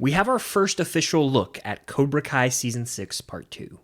We have our first official look at Cobra Kai Season 6 Part 2.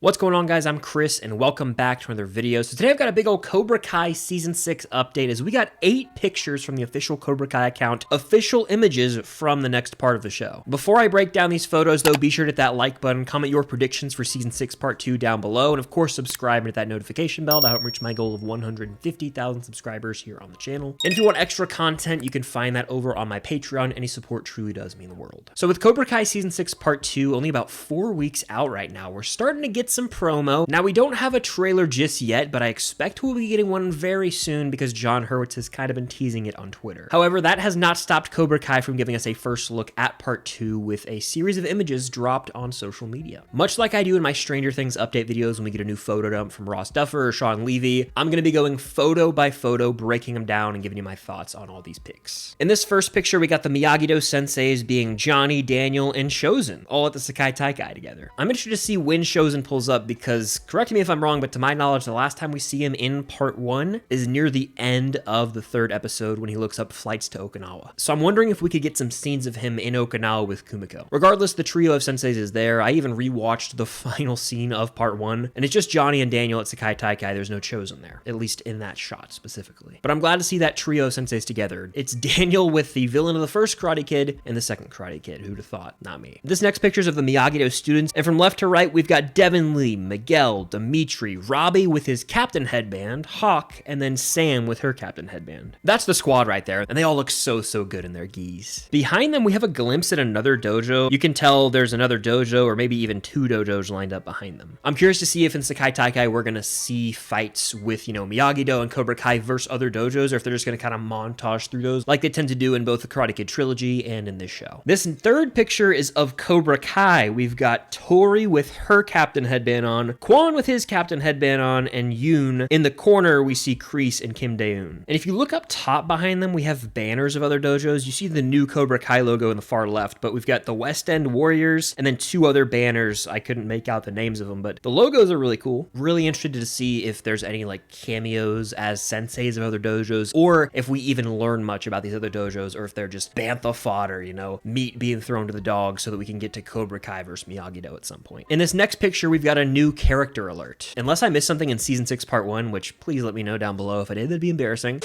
What's going on, guys? I'm Chris, and welcome back to another video. So today I've got a big old Cobra Kai Season 6 update, as we got 8 pictures from the official Cobra Kai account, official images from the next part of the show. Before I break down these photos, though, be sure to hit that like button, comment your predictions for Season 6 Part 2 down below, and of course subscribe and hit that notification bell to help reach my goal of 150,000 subscribers here on the channel. And if you want extra content, you can find that over on my Patreon. Any support truly does mean the world. So with Cobra Kai Season 6 Part 2 only about 4 weeks out right now, we're starting to get some promo. Now, we don't have a trailer just yet, but I expect we'll be getting one very soon because John Hurwitz has kind of been teasing it on Twitter. However, that has not stopped Cobra Kai from giving us a first look at Part 2 with a series of images dropped on social media. Much like I do in my Stranger Things update videos when we get a new photo dump from Ross Duffer or Sean Levy, I'm going to be going photo by photo, breaking them down and giving you my thoughts on all these pics. In this first picture, we got the Miyagi-Do senseis being Johnny, Daniel, and Chosen, all at the Sekai Taikai together. I'm interested to see when Chosen pulls up because, correct me if I'm wrong, but to my knowledge, the last time we see him in Part 1 is near the end of the 3rd episode when he looks up flights to Okinawa. So I'm wondering if we could get some scenes of him in Okinawa with Kumiko. Regardless, the trio of senseis is there. I even rewatched the final scene of Part 1, and it's just Johnny and Daniel at Sekai Taikai. There's no Chosen there, at least in that shot specifically. But I'm glad to see that trio of senseis together. It's Daniel with the villain of the first Karate Kid and the second Karate Kid. Who'd have thought? Not me. This next picture is of the Miyagi-Do students, and from left to right, we've got Devin Lee, Miguel, Dimitri, Robbie with his captain headband, Hawk, and then Sam with her captain headband. That's the squad right there, and they all look so good in their gis. Behind them, we have a glimpse at another dojo. You can tell there's another dojo, or maybe even 2 dojos lined up behind them. I'm curious to see if in Sekai Taikai we're gonna see fights with, Miyagi-Do and Cobra Kai versus other dojos, or if they're just gonna kind of montage through those like they tend to do in both the Karate Kid trilogy and in this show. This third picture is of Cobra Kai. We've got Tori with her captain headband on, Quan with his captain headband on, and Yoon. In the corner, we see Kreese and Kim Dae-eun. And if you look up top behind them, we have banners of other dojos. You see the new Cobra Kai logo in the far left, but we've got the West End Warriors and then 2 other banners. I couldn't make out the names of them, but the logos are really cool. Really interested to see if there's any cameos as senseis of other dojos, or if we even learn much about these other dojos, or if they're just bantha fodder, meat being thrown to the dogs so that we can get to Cobra Kai versus Miyagi-Do at some point. In this next picture, we've got a new character alert. Unless I missed something in Season 6 Part 1, which please let me know down below. If I did, that'd be embarrassing.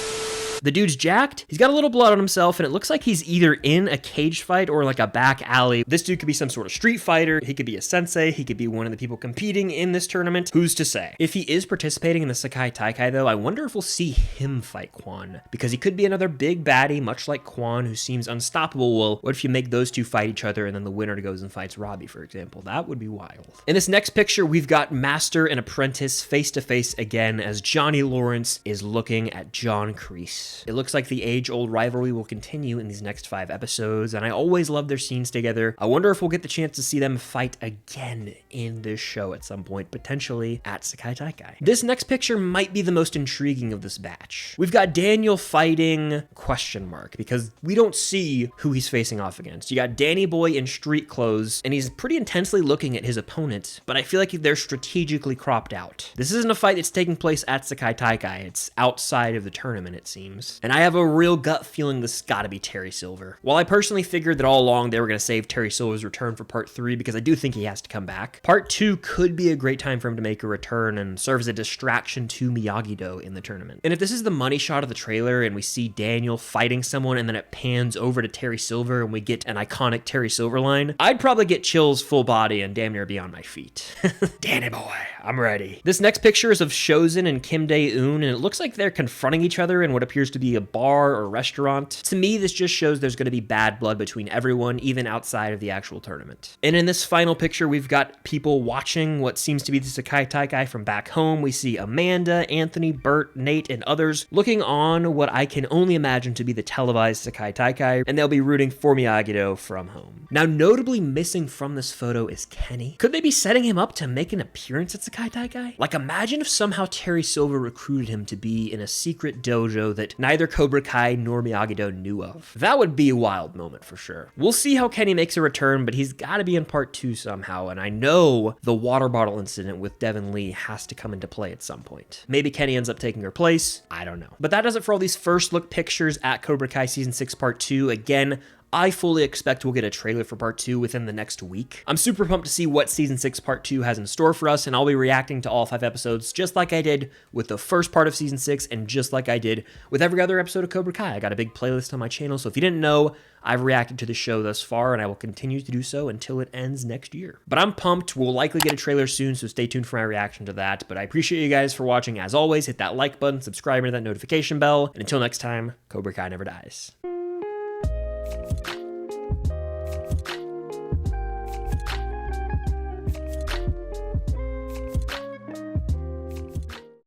The dude's jacked. He's got a little blood on himself, and it looks like he's either in a cage fight or like a back alley. This dude could be some sort of street fighter. He could be a sensei. He could be one of the people competing in this tournament. Who's to say? If he is participating in the Sekai Taikai, though, I wonder if we'll see him fight Quan, because he could be another big baddie, much like Quan, who seems unstoppable. Well, what if you make those 2 fight each other, and then the winner goes and fights Robbie, for example? That would be wild. In this next picture, we've got Master and Apprentice face to face again, as Johnny Lawrence is looking at John Kreese. It looks like the age-old rivalry will continue in these next 5 episodes, and I always love their scenes together. I wonder if we'll get the chance to see them fight again in this show at some point, potentially at Sekai Taikai. This next picture might be the most intriguing of this batch. We've got Daniel fighting ? Because we don't see who he's facing off against. You got Danny Boy in street clothes, and he's pretty intensely looking at his opponent, but I feel like they're strategically cropped out. This isn't a fight that's taking place at Sekai Taikai. It's outside of the tournament, it seems. And I have a real gut feeling this gotta be Terry Silver. While I personally figured that all along they were gonna save Terry Silver's return for Part 3, because I do think he has to come back, Part 2 could be a great time for him to make a return and serve as a distraction to Miyagi-Do in the tournament. And if this is the money shot of the trailer and we see Daniel fighting someone and then it pans over to Terry Silver and we get an iconic Terry Silver line, I'd probably get chills full body and damn near be on my feet. Danny boy, I'm ready. This next picture is of Chosen and Kim Dae-eun, and it looks like they're confronting each other in what appears to be a bar or restaurant. To me, this just shows there's going to be bad blood between everyone, even outside of the actual tournament. And in this final picture, we've got people watching what seems to be the Sekai Taikai from back home. We see Amanda, Anthony, Bert, Nate, and others looking on what I can only imagine to be the televised Sekai Taikai, and they'll be rooting for Miyagi-Do from home. Now, notably missing from this photo is Kenny. Could they be setting him up to make an appearance at Sekai Taikai? Like, imagine if somehow Terry Silver recruited him to be in a secret dojo that neither Cobra Kai nor Miyagi-Do knew of. That would be a wild moment for sure. We'll see how Kenny makes a return, but he's got to be in part 2 somehow, and I know the water bottle incident with Devin Lee has to come into play at some point. Maybe Kenny ends up taking her place, I don't know. But that does it for all these first look pictures at Cobra Kai Season 6 Part 2. Again, I fully expect we'll get a trailer for Part 2 within the next week. I'm super pumped to see what Season 6 Part 2 has in store for us, and I'll be reacting to all 5 episodes just like I did with the first part of Season 6 and just like I did with every other episode of Cobra Kai. I got a big playlist on my channel, so if you didn't know, I've reacted to the show thus far, and I will continue to do so until it ends next year. But I'm pumped. We'll likely get a trailer soon, so stay tuned for my reaction to that. But I appreciate you guys for watching. As always, hit that like button, subscribe, and that notification bell. And until next time, Cobra Kai never dies.